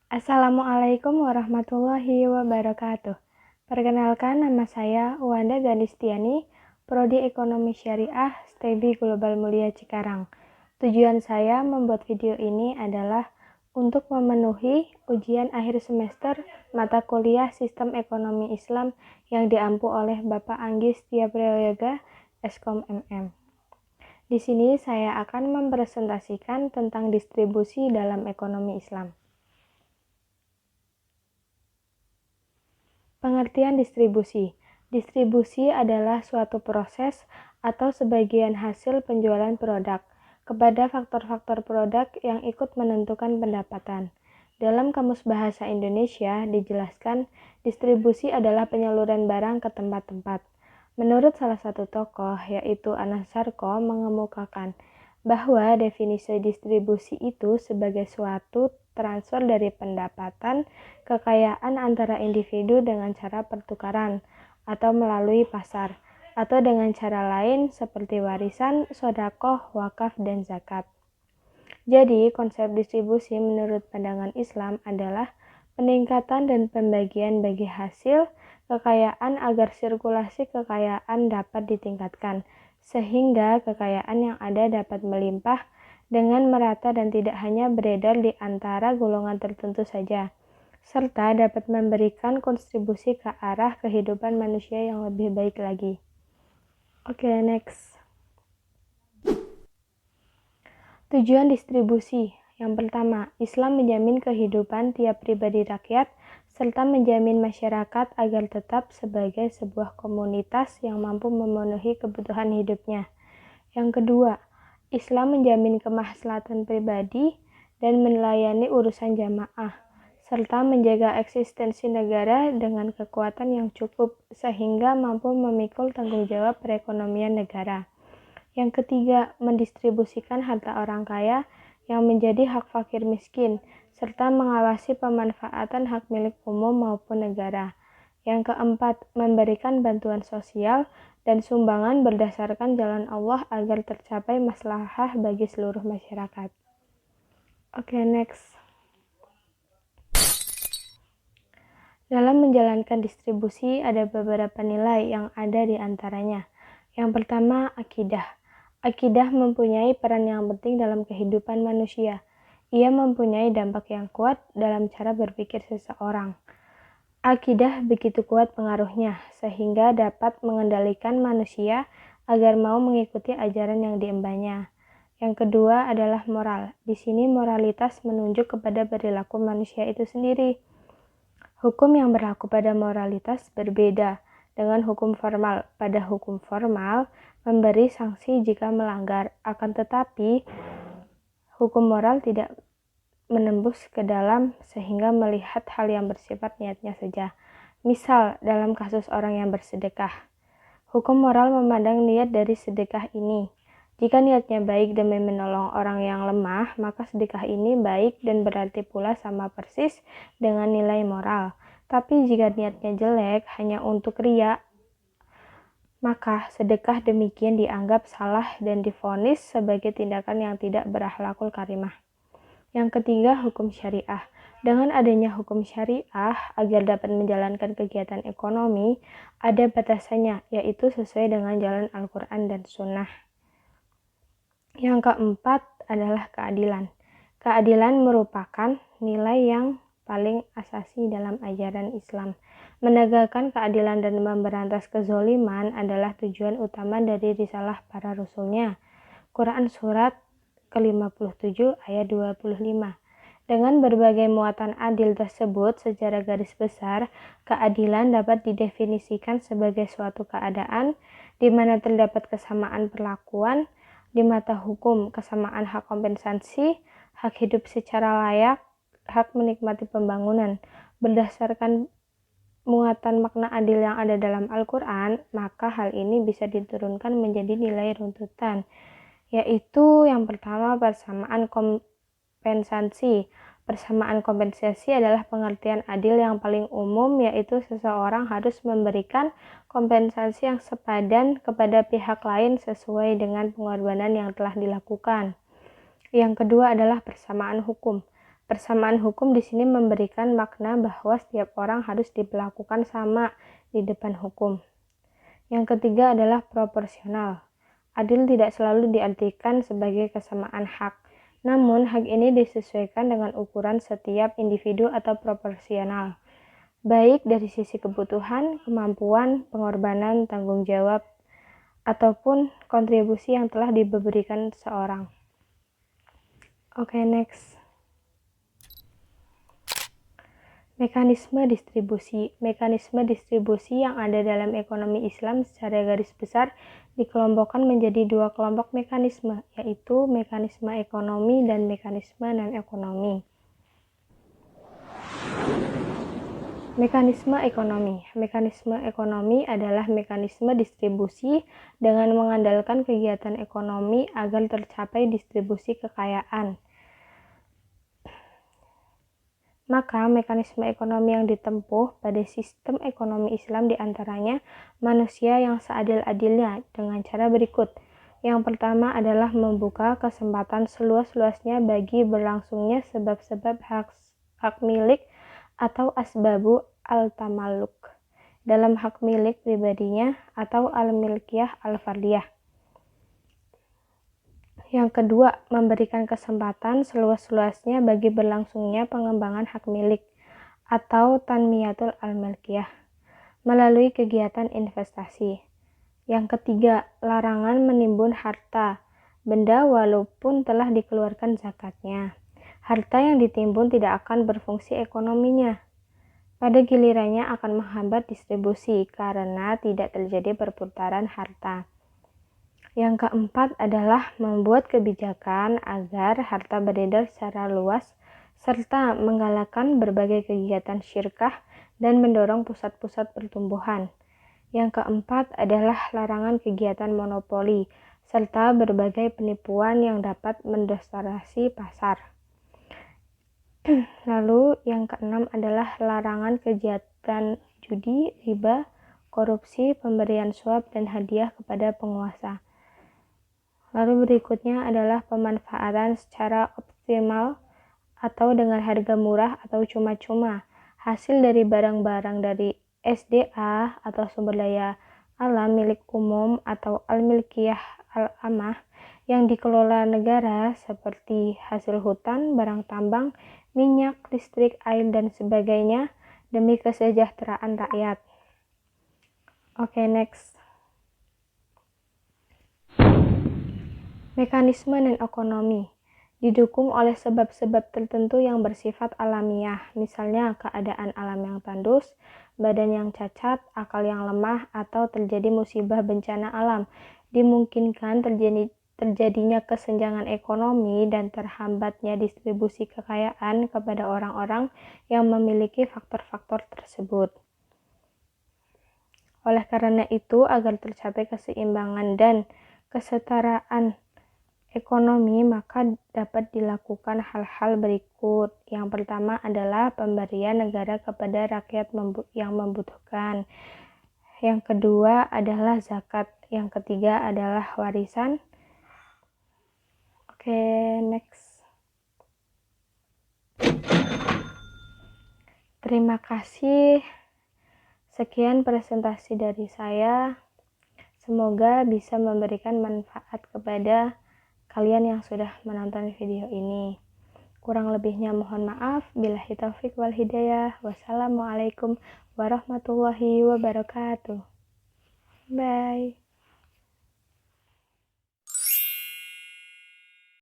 Assalamualaikum warahmatullahi wabarakatuh. Perkenalkan, nama saya Wanda Ganistiani, Prodi Ekonomi Syariah, STEBI Global Mulia Cikarang. Tujuan saya membuat video ini adalah untuk memenuhi ujian akhir semester mata kuliah Sistem Ekonomi Islam yang diampu oleh Bapak Anggis Tia Prayoga, Eskom MM. Di sini saya akan mempresentasikan tentang distribusi dalam ekonomi Islam. Pengertian distribusi. Distribusi adalah suatu proses atau sebagian hasil penjualan produk kepada faktor-faktor produk yang ikut menentukan pendapatan. Dalam Kamus Bahasa Indonesia dijelaskan, distribusi adalah penyaluran barang ke tempat-tempat. Menurut salah satu tokoh, yaitu Anas Sarko, mengemukakan bahwa definisi distribusi itu sebagai suatu transfer dari pendapatan kekayaan antara individu dengan cara pertukaran atau melalui pasar, atau dengan cara lain seperti warisan, sedekah, wakaf, dan zakat. Jadi, konsep distribusi menurut pandangan Islam adalah peningkatan dan pembagian bagi hasil kekayaan agar sirkulasi kekayaan dapat ditingkatkan, sehingga kekayaan yang ada dapat melimpah dengan merata dan tidak hanya beredar di antara golongan tertentu saja, serta dapat memberikan kontribusi ke arah kehidupan manusia yang lebih baik lagi. Oke, next. Tujuan distribusi. Yang pertama, Islam menjamin kehidupan tiap pribadi rakyat serta menjamin masyarakat agar tetap sebagai sebuah komunitas yang mampu memenuhi kebutuhan hidupnya. Yang kedua, Islam menjamin kemaslahatan pribadi dan melayani urusan jamaah, serta menjaga eksistensi negara dengan kekuatan yang cukup sehingga mampu memikul tanggung jawab perekonomian negara. Yang ketiga, mendistribusikan harta orang kaya yang menjadi hak fakir miskin, serta mengawasi pemanfaatan hak milik umum maupun negara. Yang keempat, memberikan bantuan sosial dan sumbangan berdasarkan jalan Allah agar tercapai maslahah bagi seluruh masyarakat. Oke, next. Dalam menjalankan distribusi ada beberapa nilai yang ada di antaranya. Yang pertama, akidah. Akidah mempunyai peran yang penting dalam kehidupan manusia. Ia mempunyai dampak yang kuat dalam cara berpikir seseorang. Akidah begitu kuat pengaruhnya, sehingga dapat mengendalikan manusia agar mau mengikuti ajaran yang diembannya. Yang kedua adalah moral. Di sini moralitas menunjuk kepada perilaku manusia itu sendiri. Hukum yang berlaku pada moralitas berbeda dengan hukum formal. Pada hukum formal, memberi sanksi jika melanggar, akan tetapi hukum moral tidak menembus ke dalam sehingga melihat hal yang bersifat niatnya saja. Misal, dalam kasus orang yang bersedekah, hukum moral memandang niat dari sedekah ini. Jika niatnya baik demi menolong orang yang lemah, maka sedekah ini baik dan berarti pula sama persis dengan nilai moral. Tapi jika niatnya jelek hanya untuk riya, maka sedekah demikian dianggap salah dan divonis sebagai tindakan yang tidak berakhlakul karimah. Yang ketiga, hukum syariah. Dengan adanya hukum syariah, agar dapat menjalankan kegiatan ekonomi, ada batasannya, yaitu sesuai dengan jalan Al-Quran dan Sunnah. Yang keempat adalah keadilan. Keadilan merupakan nilai yang paling asasi dalam ajaran Islam. Menegakkan keadilan dan memberantas kezoliman adalah tujuan utama dari risalah para rasulnya. Quran Surat ke-57 ayat 25. Dengan berbagai muatan adil tersebut, secara garis besar, keadilan dapat didefinisikan sebagai suatu keadaan di mana terdapat kesamaan perlakuan di mata hukum, kesamaan hak kompensasi, hak hidup secara layak, hak menikmati pembangunan. Berdasarkan muatan makna adil yang ada dalam Al-Quran, maka hal ini bisa diturunkan menjadi nilai runtutan, yaitu yang pertama persamaan kompensasi. Persamaan kompensasi adalah pengertian adil yang paling umum, yaitu seseorang harus memberikan kompensasi yang sepadan kepada pihak lain sesuai dengan pengorbanan yang telah dilakukan. Yang kedua adalah persamaan hukum. Persamaan hukum di sini memberikan makna bahwa setiap orang harus diperlakukan sama di depan hukum. Yang ketiga adalah proporsional. Adil tidak selalu diartikan sebagai kesamaan hak, namun hak ini disesuaikan dengan ukuran setiap individu atau proporsional, baik dari sisi kebutuhan, kemampuan, pengorbanan, tanggung jawab, ataupun kontribusi yang telah diberikan seorang. Oke, next. Mekanisme distribusi. Mekanisme distribusi yang ada dalam ekonomi Islam secara garis besar dikelompokkan menjadi dua kelompok mekanisme, yaitu mekanisme ekonomi dan mekanisme non-ekonomi. Mekanisme ekonomi. Mekanisme ekonomi adalah mekanisme distribusi dengan mengandalkan kegiatan ekonomi agar tercapai distribusi kekayaan. Maka mekanisme ekonomi yang ditempuh pada sistem ekonomi Islam diantaranya manusia yang seadil-adilnya dengan cara berikut. Yang pertama adalah membuka kesempatan seluas-luasnya bagi berlangsungnya sebab-sebab hak milik atau asbabu al-tamalluk dalam hak milik pribadinya atau al-milkiyah al-fardiyah. Yang kedua, memberikan kesempatan seluas-luasnya bagi berlangsungnya pengembangan hak milik atau tanmiyatul al-milkiyah melalui kegiatan investasi. Yang ketiga, larangan menimbun harta benda walaupun telah dikeluarkan zakatnya. Harta yang ditimbun tidak akan berfungsi ekonominya. Pada gilirannya akan menghambat distribusi karena tidak terjadi perputaran harta. Yang keempat adalah membuat kebijakan agar harta beredar secara luas serta menggalakkan berbagai kegiatan syirkah dan mendorong pusat-pusat pertumbuhan. Yang keempat adalah larangan kegiatan monopoli serta berbagai penipuan yang dapat mendistorsi pasar. Lalu yang keenam adalah larangan kegiatan judi, riba, korupsi, pemberian suap, dan hadiah kepada penguasa. Lalu berikutnya adalah pemanfaatan secara optimal atau dengan harga murah atau cuma-cuma hasil dari barang-barang dari SDA atau sumber daya alam milik umum atau al-milkiyah al-amah yang dikelola negara seperti hasil hutan, barang tambang, minyak, listrik, air, dan sebagainya demi kesejahteraan rakyat. Oke, next. Mekanisme non-ekonomi didukung oleh sebab-sebab tertentu yang bersifat alamiah, misalnya keadaan alam yang tandus, badan yang cacat, akal yang lemah, atau terjadi musibah bencana alam. Dimungkinkan terjadinya kesenjangan ekonomi dan terhambatnya distribusi kekayaan kepada orang-orang yang memiliki faktor-faktor tersebut. Oleh karena itu, agar tercapai keseimbangan dan kesetaraan ekonomi, maka dapat dilakukan hal-hal berikut. Yang pertama adalah pemberian negara kepada rakyat yang membutuhkan. Yang kedua adalah zakat. Yang ketiga adalah warisan. Oke, next. Terima kasih. Sekian presentasi dari saya. Semoga bisa memberikan manfaat kepada kalian yang sudah menonton video ini. Kurang lebihnya mohon maaf. Billahi taufik wal hidayah. Wassalamualaikum warahmatullahi wabarakatuh. Bye.